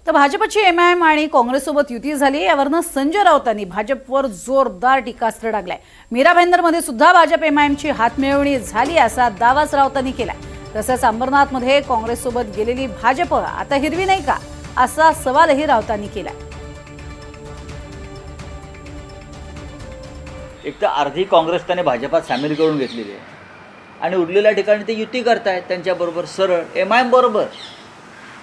तर भाजपची एमआयएम आणि काँग्रेससोबत युती झाली। यावरनं संजय राऊतांनी भाजपवर जोरदार टीकास्त्र डागलाय। मीरा भाईंदरमध्ये सुद्धा भाजप एमआयएमची हातमिळवणी झाली असा दावाच राऊतांनी केलाय। तसंच अंबरनाथमध्ये काँग्रेससोबत गेलेली भाजप आता हिरवी नाही का असा सवालही राऊतांनी केलाय। एक तर अर्धी काँग्रेस त्याने भाजपात सामील करून घेतलेली आहे आणि उरलेल्या ठिकाणी ते युती करतायत त्यांच्याबरोबर सरळ एमआयएम बरोबर।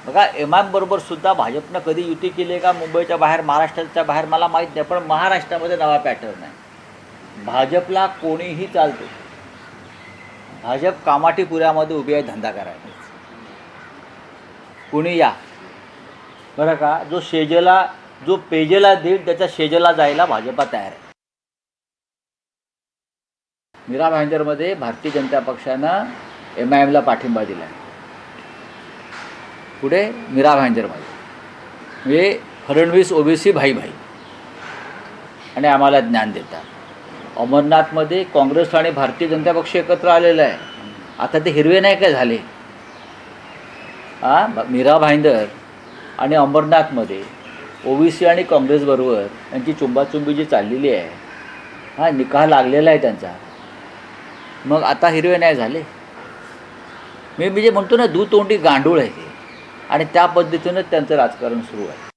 बघा एमआयएम बरोबर सुद्धा भाजपनं कधी युती केली आहे का मुंबईच्या बाहेर महाराष्ट्राच्या बाहेर मला माहीत नाही, पण महाराष्ट्रामध्ये नवा पॅटर्न आहे। भाजपला कोणीही चालतो, भाजप कामाठीपुऱ्यामध्ये उभी आहे धंदा करायला। कोणी या बरं का, जो पेजेला देईल त्याच्या शेजेला जायला भाजपा तयार आहे। मीरा भाईंदरमध्ये भारतीय जनता पक्षानं एमआयएमला पाठिंबा दिला आहे। पुढे मीरा भाईंदरमध्ये म्हणजे फडणवीस ओबीसी भाई आणि आम्हाला ज्ञान देतात। अमरनाथमध्ये काँग्रेस आणि भारतीय जनता पक्ष एकत्र आलेला आहे। आता ते हिरवे नाही काय झाले? मीरा भाईंदर आणि अमरनाथमध्ये ओबीसी आणि काँग्रेसबरोबर यांची चुंबाचुंबी जी चाललेली आहे, निकाह लागलेला आहे त्यांचा, मग आता हिरवे नाही झाले? मी जे म्हणतो ना, दुतोंडी गांडूळ आहे आणि त्या पद्धतीनं त्यांचं राजकारण सुरू आहे।